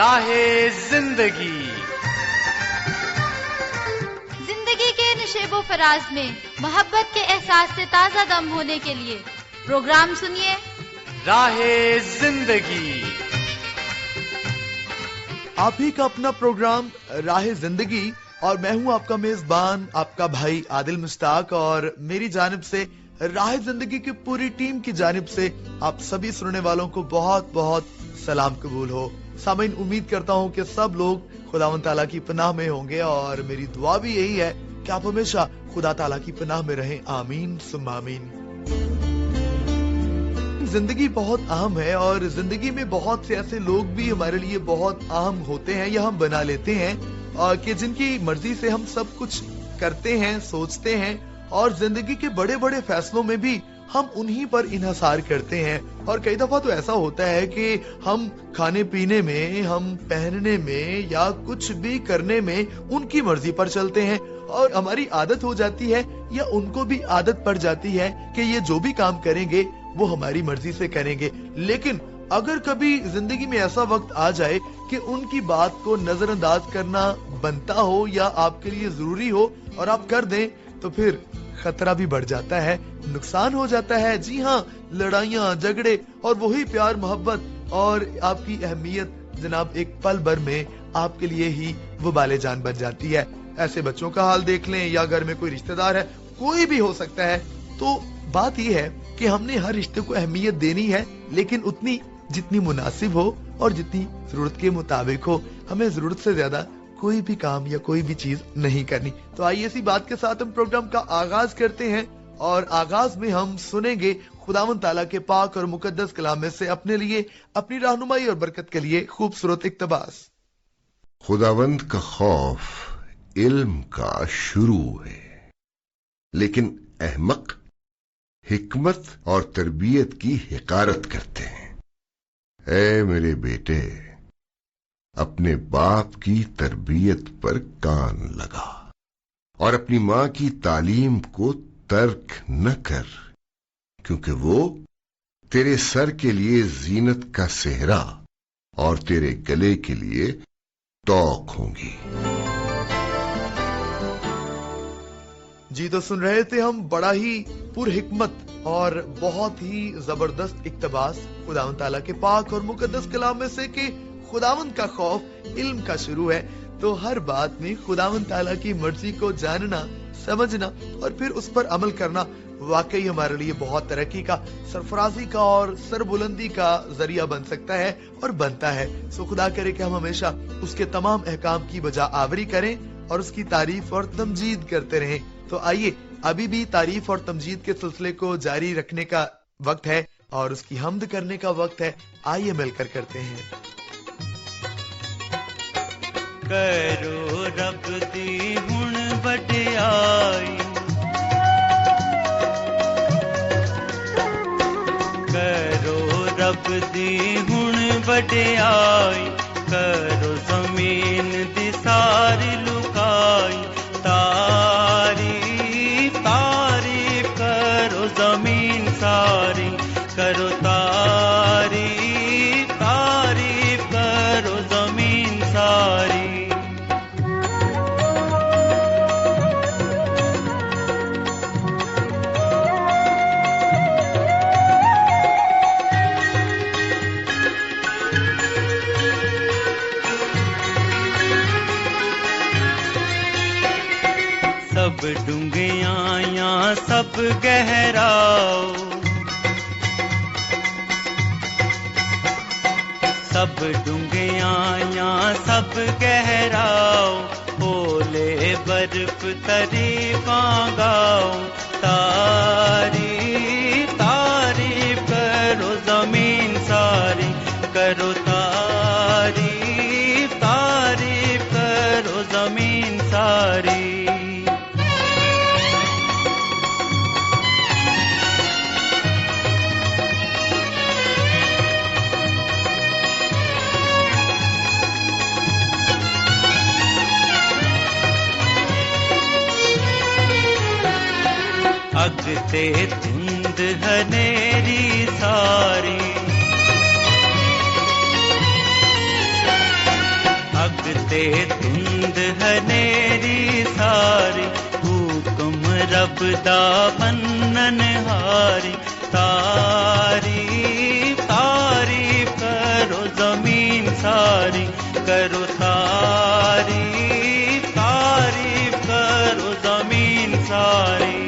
راہ زندگی کے نشیب و فراز میں محبت کے احساس سے تازہ دم ہونے کے لیے پروگرام سنیے راہ زندگی۔ آپ ہی کا اپنا پروگرام راہ زندگی، اور میں ہوں آپ کا میزبان، آپ کا بھائی عادل مشتاق، اور میری جانب سے راہ زندگی کی پوری ٹیم کی جانب سے آپ سبھی سننے والوں کو بہت بہت سلام قبول ہو۔ سامعین، امید کرتا ہوں کہ سب لوگ خداوند تعالیٰ کی پناہ میں ہوں گے، اور میری دعا بھی یہی ہے کہ آپ ہمیشہ خدا تعالیٰ کی پناہ میں رہیں۔ آمین ثم آمین۔ زندگی بہت اہم ہے، اور زندگی میں بہت سے ایسے لوگ بھی ہمارے لیے بہت اہم ہوتے ہیں یا ہم بنا لیتے ہیں کہ جن کی مرضی سے ہم سب کچھ کرتے ہیں، سوچتے ہیں، اور زندگی کے بڑے بڑے فیصلوں میں بھی ہم انہی پر انحصار کرتے ہیں۔ اور کئی دفعہ تو ایسا ہوتا ہے کہ ہم کھانے پینے میں، ہم پہننے میں، یا کچھ بھی کرنے میں ان کی مرضی پر چلتے ہیں، اور ہماری عادت ہو جاتی ہے یا ان کو بھی عادت پڑ جاتی ہے کہ یہ جو بھی کام کریں گے وہ ہماری مرضی سے کریں گے۔ لیکن اگر کبھی زندگی میں ایسا وقت آ جائے کہ ان کی بات کو نظر انداز کرنا بنتا ہو یا آپ کے لیے ضروری ہو اور آپ کر دیں، تو پھر خطرہ بھی بڑھ جاتا ہے، نقصان ہو جاتا ہے۔ جی ہاں، لڑائیاں، جھگڑے، اور وہی پیار محبت اور آپ کی اہمیت جناب ایک پل بھر میں آپ کے لیے ہی وبال جان بن جاتی ہے۔ ایسے بچوں کا حال دیکھ لیں، یا گھر میں کوئی رشتہ دار ہے، کوئی بھی ہو سکتا ہے۔ تو بات یہ ہے کہ ہم نے ہر رشتے کو اہمیت دینی ہے، لیکن اتنی جتنی مناسب ہو اور جتنی ضرورت کے مطابق ہو۔ ہمیں ضرورت سے زیادہ کوئی بھی کام یا کوئی بھی چیز نہیں کرنی۔ تو آئیے اسی بات کے ساتھ ہم پروگرام کا آغاز کرتے ہیں، اور آغاز میں ہم سنیں گے خداوند تعالیٰ کے پاک اور مقدس کلام میں سے اپنے لیے، اپنی رہنمائی اور برکت کے لیے خوبصورت اقتباس۔ خداوند کا خوف علم کا شروع ہے، لیکن احمق حکمت اور تربیت کی حقارت کرتے ہیں۔ اے میرے بیٹے، اپنے باپ کی تربیت پر کان لگا، اور اپنی ماں کی تعلیم کو ترک نہ کر، کیونکہ وہ تیرے سر کے لیے زینت کا صحرا اور تیرے گلے کے لیے توق ہوں گی۔ جی، تو سن رہے تھے ہم بڑا ہی پر حکمت اور بہت ہی زبردست اقتباس خداوند تعالیٰ کے پاک اور مقدس کلام میں سے کہ خداوند کا خوف علم کا شروع ہے۔ تو ہر بات میں خداوند تعالیٰ کی مرضی کو جاننا، سمجھنا اور پھر اس پر عمل کرنا واقعی ہمارے لیے بہت ترقی کا، سرفرازی کا اور سربلندی کا ذریعہ بن سکتا ہے اور بنتا ہے۔ سو خدا کرے کہ ہم ہمیشہ اس کے تمام احکام کی بجا آوری کریں اور اس کی تعریف اور تمجید کرتے رہیں۔ تو آئیے، ابھی بھی تعریف اور تمجید کے سلسلے کو جاری رکھنے کا وقت ہے اور اس کی حمد کرنے کا وقت ہے۔ آئیے مل کر کرتے ہیں۔ کرو رب دی ہن وڈیائی، کرو رب دی ہن وڈیائی، کرو زمین دی ساری لکائی، تعریف تعریف کرو زمین ساری، کرو تعریف تعریف کرو زمین ساری۔ سب ڈونگیاں یا سب گہراؤ، سب ڈونگیاں یا سب گہراؤ، اولے برف تریفاں گاؤ، تعریف تعریف کرو زمین ساری، کرو تعریف تعریف کرو زمین ساری۔ اگتے دھند ہنیری ساری، ते धुंद हनेरी सारी हुक्म रब दा मन्नन हारी तारीफ तारीफ करो जमीन सारी करो तारीफ तारीफ करो जमीन सारी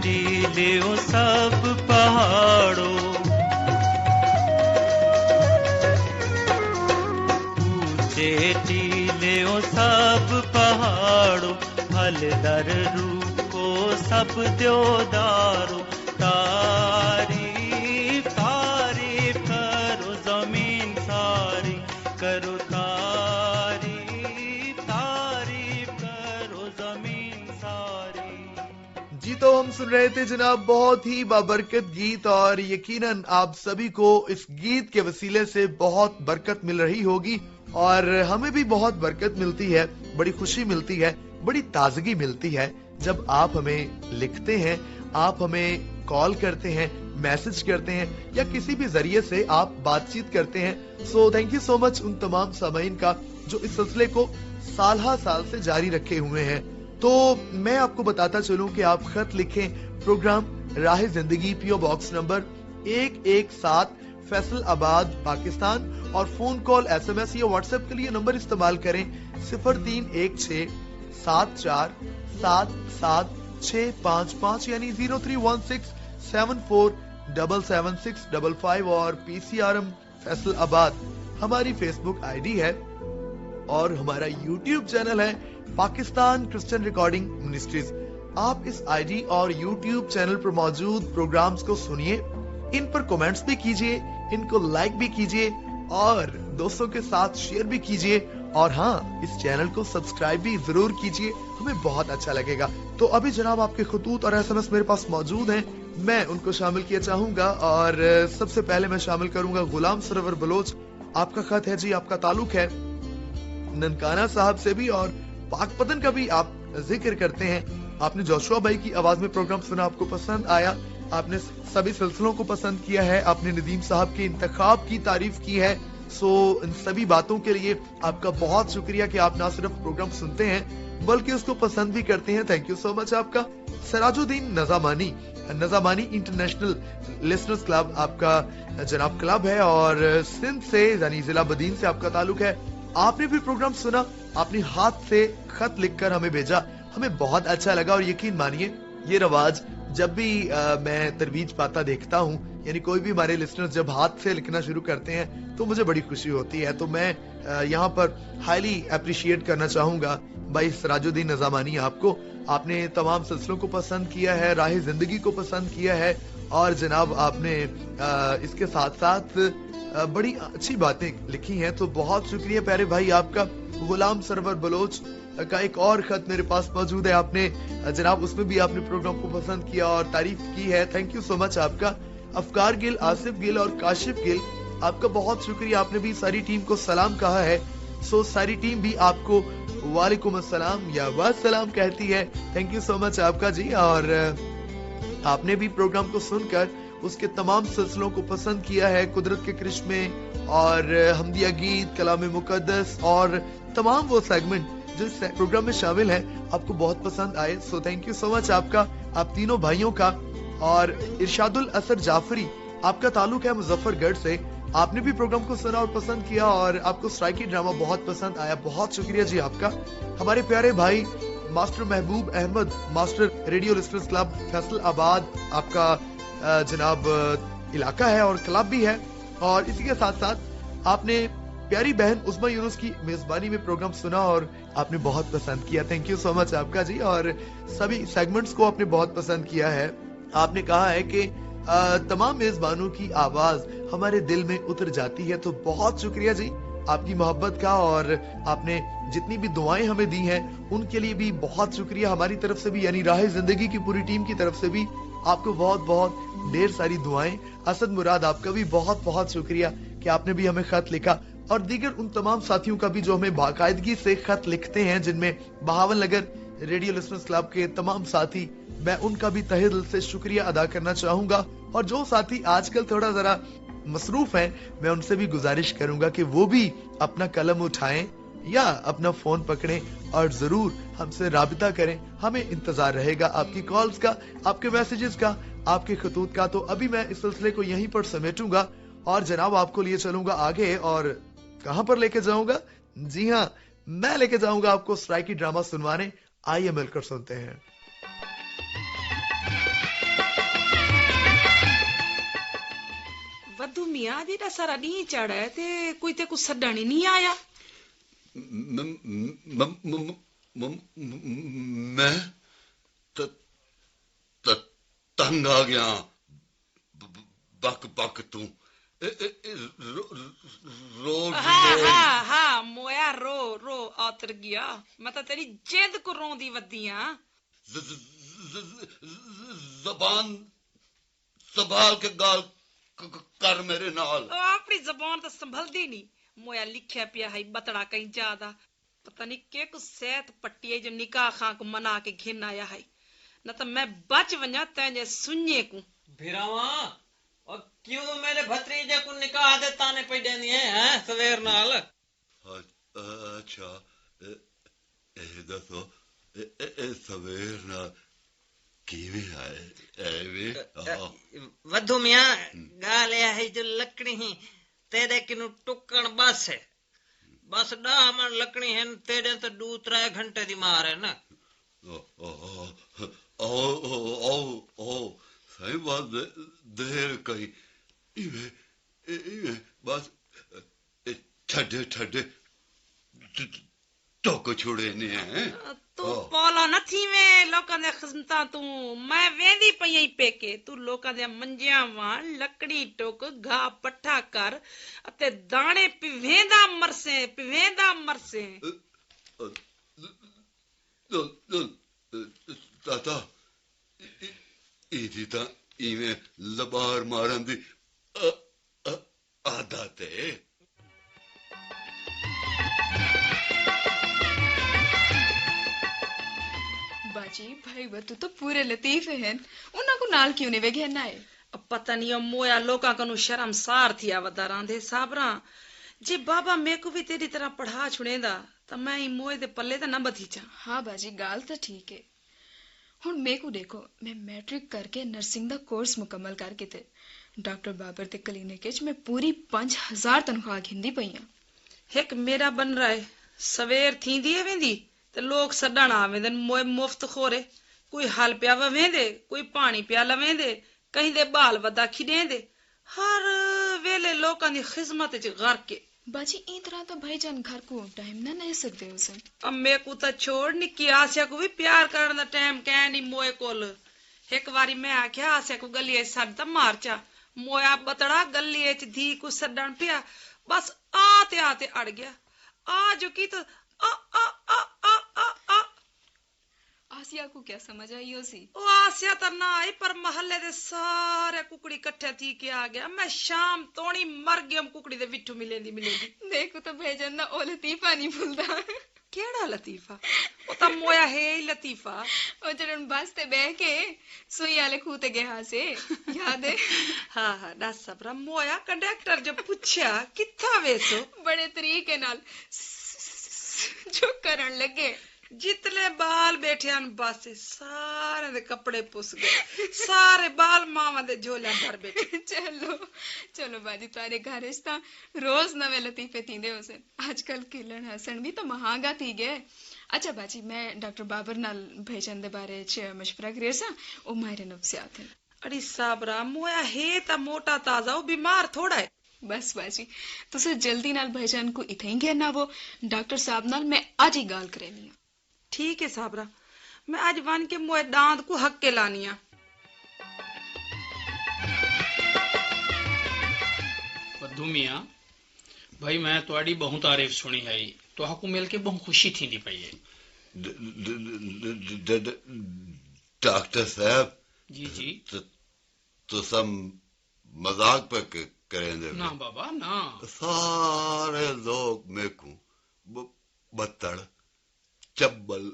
टीले सब पहाड़ों ऊंचे टीले सब पहाड़ों फल दर रूपो सब द्योदारो तारीफ तारीफ करो जमीन सारी करो तारीफ तारीफ करो जमीन सारी। जी तो हम सुन रहे थे जनाब बहुत ही बाबरकत गीत, और यकीनन आप सभी को इस गीत के वसीले से बहुत बरकत मिल रही होगी, और हमें भी बहुत बरकत मिलती है, बड़ी खुशी मिलती है, बड़ी ताजगी मिलती है जब आप हमें लिखते हैं, आप हमें कॉल करते हैं, मैसेज करते हैं, या किसी भी जरिए से आप बातचीत करते हैं। So thank you so much उन तमाम सामीन का जो इस सिलसिले को साल से जारी रखे हुए हैं। तो मैं आपको बताता चलूं कि आप खत लिखें प्रोग्राम राह जिंदगी, PO box number 117 Faisalabad Pakistan, और फोन कॉल, SMS या व्हाट्सएप के लिए नंबर इस्तेमाल करें 0316747655 यानी 031674777655, और PCRM फैसलाबाद हमारी फेसबुक आईडी है, और हमारा यूट्यूब चैनल है पाकिस्तान क्रिश्चियन रिकॉर्डिंग मिनिस्ट्रीज। आप इस आईडी और यूट्यूब चैनल पर मौजूद प्रोग्राम्स को सुनिए, इन पर कमेंट्स भी कीजिए, इनको लाइक भी कीजिए, और दोस्तों के साथ शेयर भी कीजिए, और हाँ, इस चैनल को सब्सक्राइब भी जरूर कीजिए, हमें बहुत अच्छा लगेगा। तो अभी जनाब आपके खतूत और SMS मेरे पास मौजूद हैं, मैं उनको शामिल किया चाहूंगा, और सबसे पहले मैं शामिल करूंगा गुलाम सरवर बलोच। आपका खत है जी, आपका ताल्लुक है ननकाना साहब से भी, और पाकपतन का भी आप जिक्र करते हैं। आपने जोशुआ भाई की आवाज में प्रोग्राम सुना, आपको पसंद आया, आपने सभी सिलसिलों को पसंद किया है, आपने नदीम साहब के इंतखाब की तारीफ की है। सो इन सभी बातों के लिए आपका बहुत शुक्रिया कि आप ना सिर्फ प्रोग्राम सुनते हैं बल्कि उसको पसंद भी करते हैं। थैंक यू सो मच आपका। Sarajuddin Nizamani international listeners club आपका जनाब क्लब है, और सिंध से यानी जिला बदीन से आपका ताल्लुक है। आपने भी प्रोग्राम सुना, आपने हाथ से खत लिखकर हमें भेजा, हमें बहुत अच्छा लगा, और यकीन मानिए ये रवाज जब भी मैं तरवीज पाता देखता हूँ, यानी कोई भी हमारे लिसनर्स जब हाथ से लिखना शुरू करते हैं तो मुझे बड़ी खुशी होती है। तो मैं यहाँ पर हाईली अप्रिशिएट करना चाहूंगा भाई सराजुद्दीन नजामानी आपको। आपने तमाम सिलसिलों को पसंद किया है, राह जिंदगी को पसंद किया है, और जनाब आपने इसके साथ साथ बड़ी अच्छी बातें लिखी हैं। तो बहुत शुक्रिया प्यारे भाई आपका। गुलाम सरवर बलोच का एक और खत मेरे पास मौजूद है, आपने जनाब उसमें भी आपने प्रोग्राम को पसंद किया और तारीफ की है, थैंक यू सो मच आपका। अफकार गिल, आसिफ गिल और काशिफ गिल, आपका बहुत शुक्रिया, आपने भी सारी टीम को सलाम कहा है। सो सारी टीम भी आपको वालेकुम अस्सलाम या वास्सलाम कहती है, थैंक यू सो मच आपका जी। और आपने भी प्रोग्राम को सुनकर उसके तमाम सिलसिलों को पसंद किया है, कुदरत के करिश्मे और हमदिया गीत, कलाम मुकद्दस और तमाम वो सेगमेंट जो इस प्रोग्राम में शामिल है, आपको बहुत पसंद आए। So thank you so much आपका, आप तीनों भाइयों का। और इरशादुल असर जाफरी, आपका ताल्लुक है मुजफ्फरगढ़ से, आपने भी प्रोग्राम को सुना और पसंद किया, और आपको स्ट्राइकी ड्रामा बहुत पसंद आया, बहुत शुक्रिया जी आपका। हमारे प्यारे भाई master Mehboob Ahmad, master radio listeners club Faisalabad आपका जनाब इलाका है और क्लब भी है, और इसी के साथ साथ आपने प्यारी बहन उस्मा यूनुस की मेजबानी में प्रोग्राम सुना और आपने बहुत पसंद किया, थैंक यू सो मच आपका जी। और सभी सेगमेंट्स को आपने बहुत पसंद किया है। आपने कहा है कि तमाम मेजबानों की आवाज हमारे दिल में उतर जाती है, तो बहुत शुक्रिया जी आपकी मोहब्बत का, और आपने जितनी भी दुआएं हमें दी हैं उनके लिए भी बहुत शुक्रिया हमारी तरफ से भी, यानी राह जिंदगी की पूरी टीम की तरफ से भी आपको बहुत बहुत ढेर सारी दुआएं। असद मुराद, आपका भी बहुत बहुत शुक्रिया کہ आपने भी हमें खत लिखा, और दीगर उन तमाम साथियों का भी जो हमें बाकायदगी से खत लिखते हैं, जिनमें बहावन नगर रेडियो लिसनर्स क्लब के तमाम साथी, मैं उनका भी तहे दिल से शुक्रिया अदा करना चाहूंगा। और जो साथी आजकल थोड़ा जरा मसरूफ हैं, मैं उनसे भी गुजारिश करूंगा कि वो भी अपना कलम उठाएं या अपना फोन पकड़ें और जरूर हमसे राबिता करें। हमें इंतजार रहेगा आपकी कॉल्स का, आपके मैसेजेस का, आपके खतूत का। तो अभी मैं इस सिलसिले को यहीं पर समेटूंगा और जनाब आपको लिए चलूंगा आगे। और कहां पर लेके जाऊंगा? जी हाँ, मैं लेके जाऊंगा आपको स्ट्राइकी ड्रामा सुनवाने। आइए मिलकर सुनते हैं। वधू मियां जेड़ा सारा डी चढ़ा है ते कोई ते कुछ छड्डण ही नहीं आया। मैं तंग आ गया। बक बक तू रो। हाँ मोया रो आतर गया। मैं तो तेरी जिद को रोंदी वदियां। जबान संभाल के गाल कर मेरे नाल। अपनी जबान तो संभलदी नहीं। मोया लिखया पिया है बतड़ा कहीं ज्यादा। पता नहीं के कुछ सेहत पट्टी है जो निकाह खां को मना के घिन आया है। न तो मैं बच वजा तेजे सुन्ये को भिरावा। और क्यों मेरे भतीजे को निकाह दे ताने पे देनी है सवेर नाल? अच्छा दसो सवेर नाल किवें आए? वधू मियां गाल है जो लकड़ी ही तेरे किनु टुकण बस है। बस 10 मन लकड़ी है तेरे तो 2-3 घंटे दी मार है ना। ओ सही बात देर कही। इवे बस ठड्डे टोक छोड़े ने हैं। तू पौला न थी में लोकां दे खिदमतां तू। मैं वेंदी पई पेके तू लोकां दे मंजियां वां लकड़ी टोक घा पट्ठा कर अते दाणे पिवेंदा मरसे। ताता इदी ता इवें लबार मारन दी आदत है। बाजी भाई बतू तो पूरे लतीफे हैं, उन्हां को नाल क्यों नहीं वे घेना है? अब पता नहीं मोया लोकां कनु शर्मसार थी आवदा रांधे साबरा। जे बाबा मैं को भी तेरी तरह पढ़ा छुड़ेंदा तो मैं ही मोए दे पल्ले तो न बधी चा। हाँ बाजी गाल तो ठीक है। हुण मैं को देखो, मैं मैट्रिक करके नर्सिंग दा कोर्स मुकम्मल करके ते डॉक्टर बाबर ते क्लिनिक च मैं पूरी 5000 तनख्वाह घिंदी पई हां। एक मेरा बन रहा है सवेर थींदी है वेंदी ते लोग सडण आवेंदे मोए मुफ्त खोरे। कोई हल पिया वेंदे, कोई पानी पिया लवेंदे, कहीं दे बाल वदा खिडेंदे। हर वेले लोकां दी खिदमत च गर्क के। बाजी ई तरह तो भाईजान घर को टाइम ना ले सकते हो सन। अब मैं को तो छोड़ निक्की आसिया को भी प्यार करन दा टाइम कै नहीं मोए कोल। एक बारी मैं आख्या आसिया को गली सड त मारचा। मोया बतड़ा गली च धी को सडण पिया। बस आते अड़ गया। आ जो की तो आ आ आ आ आ आ आसिया को क्या समझ आई हो सी? ओ आसिया तो ना आई पर महल्ले दे सारे कुकड़ी कट्ठे थी के आ गया। मैं शाम तोणी मर गयम कुकड़ी दे विठू मिलेंदी। देखो तो भेजन ना ओ लतीफा नहीं भूलदा। केड़ा लतीफा? ओ ता मोया है ही लतीफा। ओ जरन बस ते बह के सुई आले खूते गया से याद है? हाँ दस सबरा मोया कंडक्टर जब पूछया किथा वेसो बड़े तरीके नाल जो करन लगे। जितने बाल बैठे बस सारे दे कपड़े पुस गए। सारे बाल मावा दे झोलियां भर बैठे। चलो बाजी तारे घर रोज नवे लतीफे थींदे होसे। आजकल खिलन हसन भी तो महंगा थी गए। अच्छा बाजी मैं डॉक्टर बाबर नाल भेजन दे बारे च मशवरा करे सा। ओ मायरे नफ्सियात है। अड़ी साबरा मोया है ता मोटा ताजा ओ बीमार थोड़ा है। बस बाजी तुसे जल्दी नाल भेजन को इथे ही घेना वो डॉक्टर साहब नाल मैं आज ही गाल करेनी है। ठीक है साबरा, मैं आज वन के मोए दांत को हक के लानिया। वधू मियां भाई मैं तुहाडी बहुत तारीफ सुनी है। तुहाकू मिल के बहुत खुशी थी पई है। डॉक्टर साहब जी तो सब मजाक पे करेंदे ना बाबा ना सारे लोग मेकू बत्तड़ चब्बल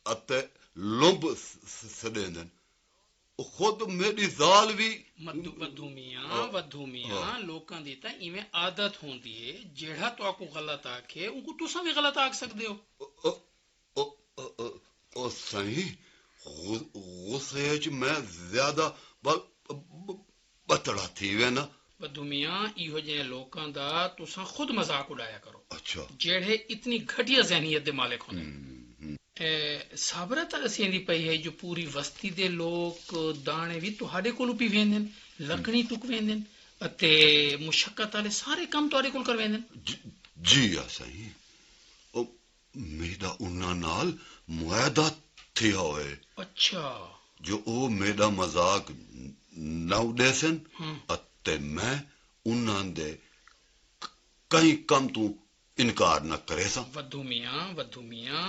अते लुंब सदेंदन खुद मेरी जाल भी वधू मियां लोकां दी तां इवें आदत होंदी है जेड़ा तुआको गलत आखे उनको तुसां भी गलत आख सकदे हो ओ सही गुस्से च मैं ज्यादा बतड़ा थी वे ना वधू मियां इहो जे लोकां दा तुसां खुद मजाक उड़ाया करो अच्छा जेड़े इतनी घटिया ज़हनियत दे मालिक होंदे साबरा तां असेंदी पई है जो पूरी वस्ती दे लोग दाने भी तुहाडे कोल पी वेंदन लकड़ी तुक वेंदन अते मुशक्कत वाले सारे काम तुहाडे कोल कर वेंदन जी आ सही ओ मेरा उन्ना नाल मुआदा थिया होए अच्छा जो ओ मेरा मजाक ना उडेसन अते मैं उन्ना दे कई कम तू इनकार न करे सा वधू मियां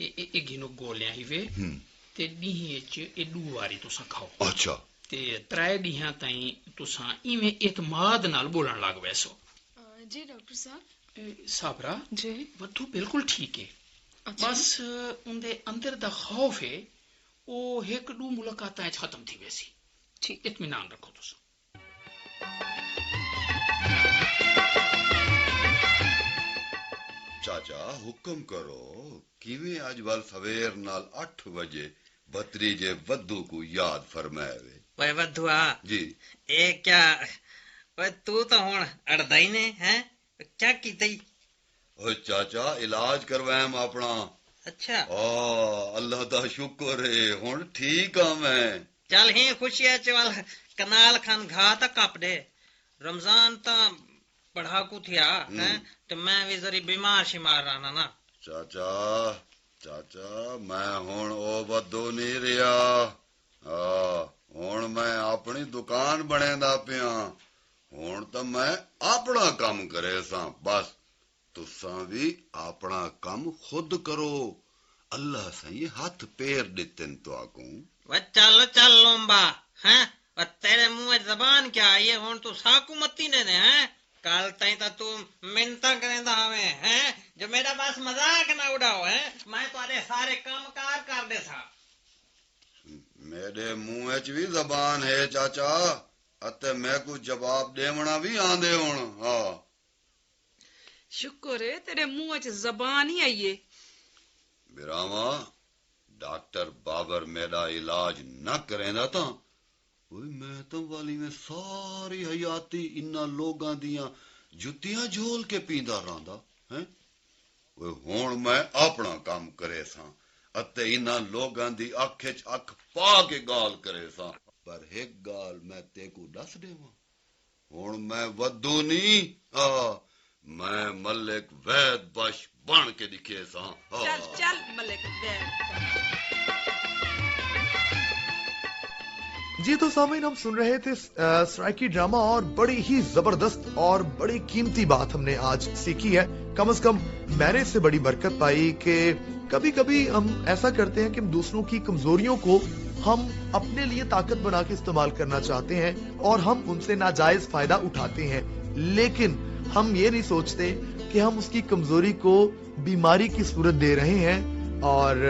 ए गिनो गोलियां ही वे ते डीहे च एडू वारी तुसां खाओ अच्छा ते त्रै डीहां ताईं तुसां इवें इतमाद नाल बोलण लग वैसो जी डॉक्टर साहब साबरा जी वधू बिल्कुल ठीक है अच्छा। बस उनदे अंदर दा खौफ है ओ एक दू मुलाकातां खत्म थी वैसी ठीक इत्मीनान रखो तुसां चाचा हुक्म करो किवें अज वाल सवेर नाल 8 बजे भतरीजे वद्धू को याद फरमावे ओए वद्धुआ जी ए क्या ओए तू तो हुण अड़दा ही ने हैं क्या कीतई ओ चाचा इलाज करवाएम अपना अच्छा अल्लाह दा शुक्र है हुण ठीक आ मैं चल ही खुशिया चल कनाल खान घा ता कप दे रमजान ता पढ़ाकू थिया हैं तो मैं भी जरी बीमार शिमार रहना ना चाचा चाचा मैं हुण ओ वद्धू नहीं रिया हुण मैं अपनी दुकान बनेंदा पिया हुण तो मैं अपना काम करे सा बस तुसां भी अपना काम खुद करो अल्लाह सही हाथ पैर दितन तो आकू वे चल चल लोंबा हैं और तेरे मुंह में जबान क्या आई है हुण तू साकू मत्ती ने हैं कल तई ता तू मिन्नता करेंदा हवे हैं जो मेरा बस मजाक ना उड़ाओ हैं मैं तुम्हारे सारे कामकार कर दे सा मेरे मुंह च भी जबान है चाचा अते मैं को जवाब देवना भी आंदे हुण हां शुक्र है तेरे मुंह च जबान ही आई है बिरावा डॉक्टर बाबर मेरा इलाज न करेंदा ता ओए मैं तो वाली में सारी हयाती इन्ना लोगां दियां जुतियां झोल के पींदा रहंदा हैं ओए हुण मैं अपना काम करे सा अते इन्ना लोगां दी अख च अख पा के गाल करे सा पर एक गाल मैं तेको दस देवा हुण मैं वद्धू नहीं मैं मलिक वैद बश बन के दिखे सा चल चल मलिक वैद जी तो सामीन हम सुन रहे थे सराइकी ड्रामा और बड़ी ही जबरदस्त और बड़ी कीमती बात हमने आज सीखी है कम से कम मैंने इससे बड़ी बरकत पाई कि कभी कभी हम ऐसा करते हैं कि हम दूसरों की कमजोरियों को हम अपने लिए ताकत बना के इस्तेमाल करना चाहते हैं और हम उनसे नाजायज फायदा उठाते हैं लेकिन हम ये नहीं सोचते कि हम उसकी कमजोरी को बीमारी की सूरत दे रहे हैं और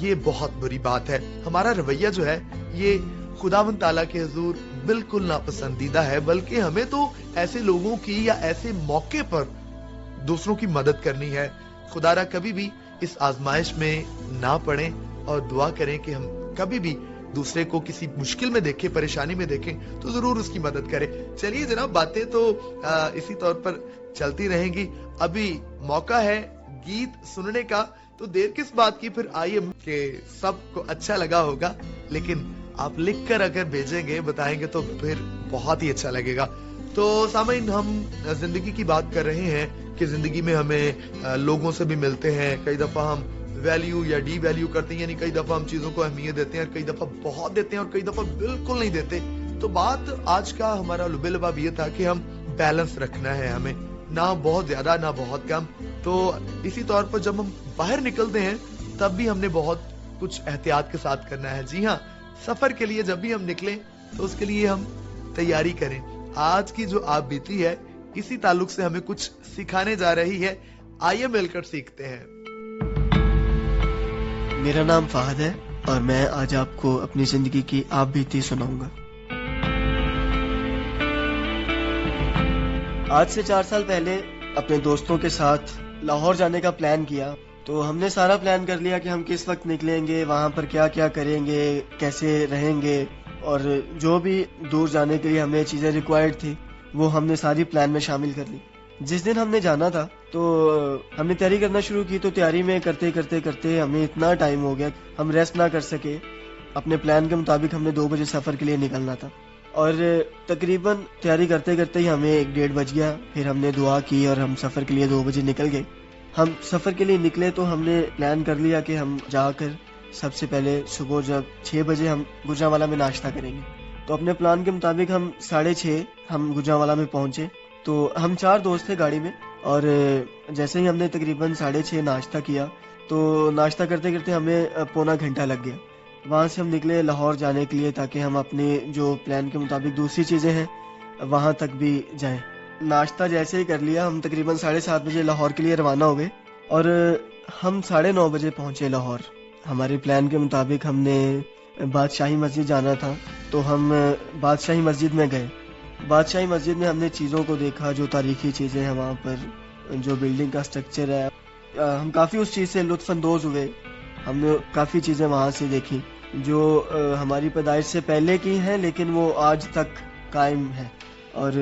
ये बहुत बुरी बात है हमारा रवैया जो है ये खुदावंद ताला के हुजूर बिल्कुल नापसंदीदा है बल्कि हमें तो ऐसे लोगों की या ऐसे मौके पर दूसरों की मदद करनी है खुदारा कभी भी इस आजमाइश में ना पड़े और दुआ करें कि हम कभी भी दूसरे को किसी मुश्किल में देखें परेशानी में देखें तो जरूर उसकी मदद करें चलिए जनाब बातें तो इसी तौर पर चलती रहेंगी अभी मौका है गीत सुनने का तो देर किस बात की फिर आइए कि सबको अच्छा लगा होगा लेकिन आप लिखकर अगर भेजेंगे बताएंगे तो फिर बहुत ही अच्छा लगेगा तो सामीन हम जिंदगी की बात कर रहे हैं कि जिंदगी में हमें लोगों से भी मिलते हैं कई दफा हम वैल्यू या डी वैल्यू करते हैं यानी कई दफा हम चीजों को अहमियत देते हैं और कई दफा बहुत देते हैं और कई दफा बिल्कुल नहीं देते तो बात आज का हमारा लुबेलबाब ये था कि हम बैलेंस रखना है हमें ना बहुत ज्यादा ना बहुत कम तो इसी तौर पर जब हम बाहर निकलते हैं तब भी हमने बहुत कुछ एहतियात के साथ करना है जी हाँ सफर के लिए जब भी हम निकले तो उसके लिए हम तैयारी करें। आज की जो आप बीती है इसी ताल्लुक से हमें कुछ सिखाने जा रही है। आइए मिलकर सीखते हैं। मेरा नाम फहद है और मैं आज आपको अपनी जिंदगी की आप बीती सुनाऊंगा। आज से 4 साल पहले अपने दोस्तों के साथ लाहौर जाने का प्लान किया। तो हमने सारा प्लान कर लिया कि हम किस वक्त निकलेंगे, वहां पर क्या क्या करेंगे, कैसे रहेंगे, और जो भी दूर जाने के लिए हमें चीजें रिक्वायर्ड थी वो हमने सारी प्लान में शामिल कर ली। जिस दिन हमने जाना था तो हमने तैयारी करना शुरू की। तो तैयारी में करते करते करते हमें इतना टाइम हो गया हम रेस्ट ना कर सके। अपने प्लान के मुताबिक हमने 2 बजे सफर के लिए निकलना था और तकरीबन तैयारी करते करते ही हमें 1-1:30 बज गया। फिर हमने दुआ की और हम सफर के लिए 2 बजे निकल गए। हम सफर के लिए निकले तो हमने प्लान कर लिया कि हम जाकर सबसे पहले सुबह जब 6 बजे हम गुजरांवाला में नाश्ता करेंगे। तो अपने प्लान के मुताबिक हम 6:30 हम गुजरांवाला में पहुंचे। तो हम 4 दोस्त थे गाड़ी में और जैसे ही हमने तकरीबन 6:30 नाश्ता किया तो नाश्ता करते करते हमें पौना घंटा लग गया। वहां से हम निकले लाहौर जाने के लिए ताकि हम अपने जो प्लान के मुताबिक दूसरी चीजें हैं वहां तक भी जाएं। नाश्ता जैसे ही कर लिया हम तकरीबन 7:30 बजे लाहौर के लिए रवाना हो गए और हम 9:30 बजे पहुंचे लाहौर। हमारे प्लान के मुताबिक हमने बादशाही मस्जिद जाना था तो हम बादशाही मस्जिद में गए। बादशाही मस्जिद में हमने चीज़ों को देखा, जो तारीखी चीज़ें हैं वहाँ पर, जो बिल्डिंग का स्ट्रक्चर है, हम काफ़ी उस चीज़ से लुत्फ़अंदोज़ हुए। हमने काफ़ी चीज़ें वहाँ से देखी जो हमारी पैदाइश से पहले की हैं लेकिन वो आज तक कायम है। और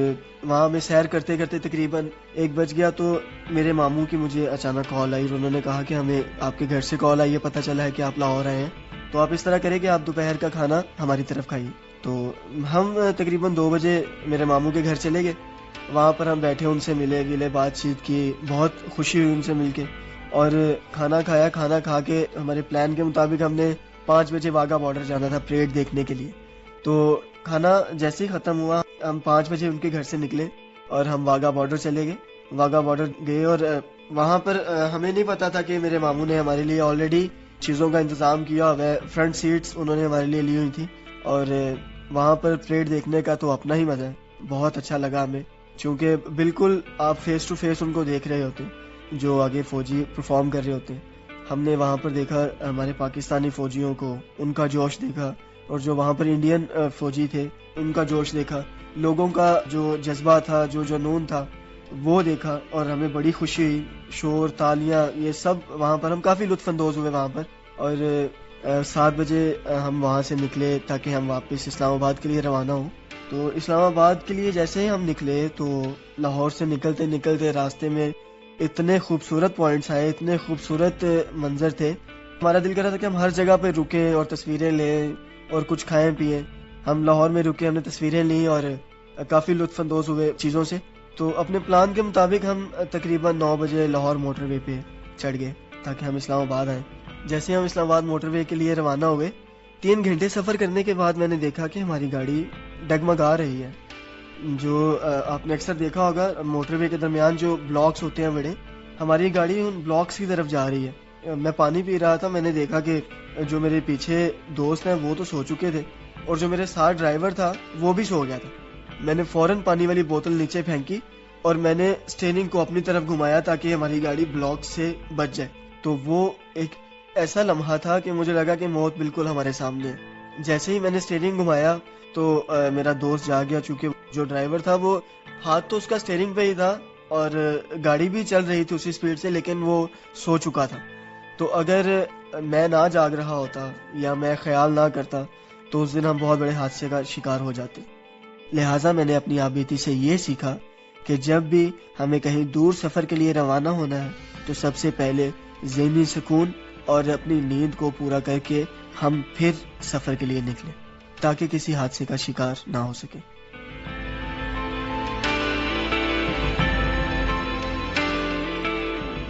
वहाँ में सैर करते करते तकरीबन 1 बज गया तो मेरे मामू की मुझे अचानक कॉल आई। उन्होंने कहा कि हमें आपके घर से कॉल आई है, पता चला है कि आप लाहौर आए हैं, तो आप इस तरह करें कि आप दोपहर का खाना हमारी तरफ खाइए। तो हम तकरीबन 2 बजे मेरे मामू के घर चले गए। वहाँ पर हम बैठे, उनसे मिले, बातचीत की, बहुत खुशी हुई उनसे मिलके और खाना खाया। खाना खा के हमारे प्लान के मुताबिक हमने 5 बजे वाघा बॉर्डर जाना था परेड देखने के लिए। तो खाना जैसे ही ख़त्म हुआ हम 5 बजे उनके घर से निकले और हम वाघा बॉर्डर चले गए। वाघा बॉर्डर गए और वहाँ पर हमें नहीं पता था कि मेरे मामू ने हमारे लिए ऑलरेडी चीज़ों का इंतज़ाम किया हुआ है। फ्रंट सीट्स उन्होंने हमारे लिए ली हुई थी और वहाँ पर परेड देखने का तो अपना ही मज़ा है। बहुत अच्छा लगा हमें, क्योंकि बिल्कुल आप फेस टू फेस उनको देख रहे होते जो आगे फ़ौजी परफॉर्म कर रहे होते हैं। हमने वहाँ पर देखा हमारे पाकिस्तानी फ़ौजियों को, उनका जोश देखा, और जो वहाँ पर इंडियन फ़ौजी थे उनका जोश देखा। लोगों का जो जज्बा था, जो जुनून था, वो देखा और हमें बड़ी खुशी हुई। शोर, तालियां, ये सब वहाँ पर हम काफ़ी लुत्फ़अंदोज़ हुए वहाँ पर। और 7 बजे हम वहाँ से निकले ताकि हम वापस इस्लामाबाद के लिए रवाना हों। तो इस्लामाबाद के लिए जैसे ही हम निकले तो लाहौर से निकलते निकलते रास्ते में इतने खूबसूरत पॉइंट्स आए, इतने खूबसूरत मंजर थे, हमारा दिल कर रहा था कि हम हर जगह पे रुकें और तस्वीरें लें और कुछ खाएं पिएं। हम लाहौर में रुके, हमने तस्वीरें ली और काफ़ी लुत्फ़अंदोज़ हुए चीज़ों से। तो अपने प्लान के मुताबिक हम तकरीबन 9 बजे लाहौर मोटरवे पे चढ़ गए ताकि हम इस्लामाबाद आएँ। जैसे हम इस्लामाबाद मोटरवे के लिए रवाना हुए, 3 घंटे सफ़र करने के बाद मैंने देखा कि हमारी गाड़ी डगमगा रही है। जो आपने अक्सर देखा होगा मोटरवे के दरमियान जो ब्लॉक्स होते हैं बड़े, हमारी गाड़ी उन ब्लॉक्स की तरफ जा रही है। मैं पानी पी रहा था, मैंने देखा कि जो मेरे पीछे दोस्त हैं वो तो सो चुके थे और जो मेरे साथ ड्राइवर था वो भी सो गया था। मैंने फौरन पानी वाली बोतल नीचे फेंकी और मैंने स्टीयरिंग को अपनी तरफ घुमाया ताकि हमारी गाड़ी ब्लॉक से बच जाए। तो वो एक ऐसा लम्हा था कि मुझे लगा कि मौत बिल्कुल हमारे सामने है। जैसे ही मैंने स्टीयरिंग घुमाया तो मेरा दोस्त जाग गया, चूंकि जो ड्राइवर था वो हाथ तो उसका स्टीयरिंग पे ही था और गाड़ी भी चल रही थी उसी स्पीड से, लेकिन वो सो चुका था। तो अगर मैं ना जाग रहा होता या मैं ख्याल ना करता तो उस दिन हम बहुत बड़े हादसे का शिकार हो जाते। लिहाजा मैंने अपनी आपबीती से ये सीखा कि जब भी हमें कहीं दूर सफ़र के लिए रवाना होना है तो सबसे पहले ज़हनी सुकून और अपनी नींद को पूरा करके हम फिर सफ़र के लिए निकलें ताकि किसी हादसे का शिकार ना हो सके।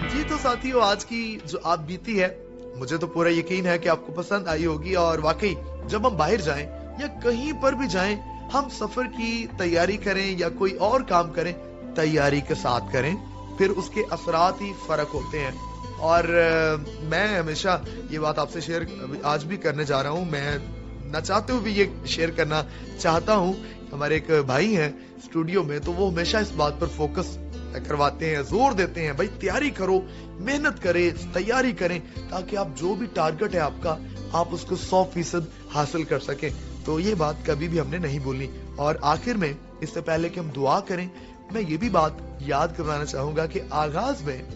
जी तो साथियों, आज की जो आप बीती है मुझे तो पूरा यकीन है कि आपको पसंद आई होगी। और वाकई जब हम बाहर जाएं या कहीं पर भी जाएं, हम सफर की तैयारी करें या कोई और काम करें, तैयारी के साथ करें, फिर उसके असरात ही फर्क होते हैं। और मैं हमेशा ये बात आपसे शेयर आज भी करने जा रहा हूँ। मैं न चाहते हुए भी ये शेयर करना चाहता हूँ। हमारे एक भाई हैं स्टूडियो में, तो वो हमेशा इस बात पर फोकस करवाते हैं, जोर देते हैं, भाई तैयारी करो, मेहनत करें, तैयारी करें, ताकि आप जो भी टारगेट है आपका, आप उसको 100% हासिल कर सकें। तो ये बात कभी भी हमने नहीं बोलनी। और आखिर में, इससे पहले कि हम दुआ करें, मैं ये भी बात याद करवाना चाहूंगा कि आगाज में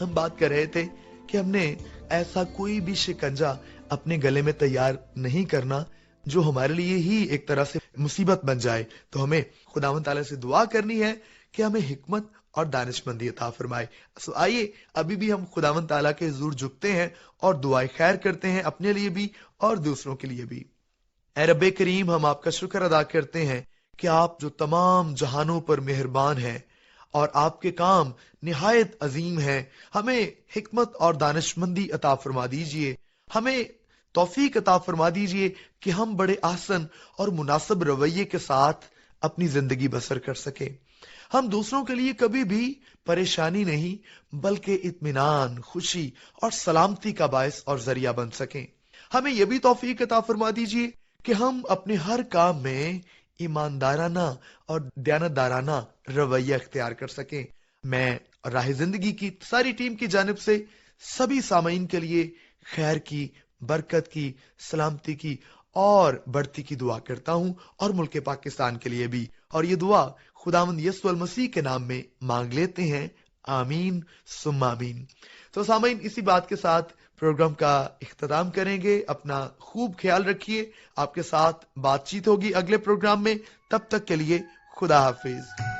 हम बात कर रहे थे कि हमने ऐसा कोई भी शिकंजा अपने गले में तैयार नहीं करना जो हमारे लिए ही एक तरह से मुसीबत बन जाए। तो हमें खुदावंद ताला से दुआ करनी है कि हमें हिकमत और दानिशमंदी अता फरमाए। सो आइए अभी भी हम खुदावंद ताला के हुजूर झुकते हैं और दुआएं खैर करते हैं, अपने लिए भी और दूसरों के लिए भी। ऐ रब्बे करीम, हम आपका शुक्र अदा करते हैं कि आप जो तमाम जहानों पर मेहरबान हैं और आपके काम निहायत अजीम हैं। हमें हिकमत और दानिशमंदी अता फरमा दीजिए, हमें तौफीक अता फरमा दीजिए कि हम बड़े आसन और मुनासिब रवैये के साथ अपनी जिंदगी बसर कर सके। हम दूसरों के लिए कभी भी परेशानी नहीं बल्कि इत्मीनान, खुशी और सलामती का बायस और जरिया बन सकें। हमें यह भी तौफीक अता फरमा दीजिए कि हम अपने हर काम में ईमानदाराना और दयानतदाराना रवैया इख्तियार कर सकें। मैं राह जिंदगी की सारी टीम की जानिब से सभी सामीन के लिए खैर की, बरकत की, सलामती की और बढ़ती की दुआ करता हूं, और मुल्क पाकिस्तान के लिए भी। और ये दुआ खुदावंद यीशु अल मसीह के नाम में मांग लेते हैं, आमीन सुम्मा आमीन। तो सामीन, इसी बात के साथ प्रोग्राम का इख्तिताम करेंगे। अपना खूब ख्याल रखिए। आपके साथ बातचीत होगी अगले प्रोग्राम में। तब तक के लिए खुदा हाफिज।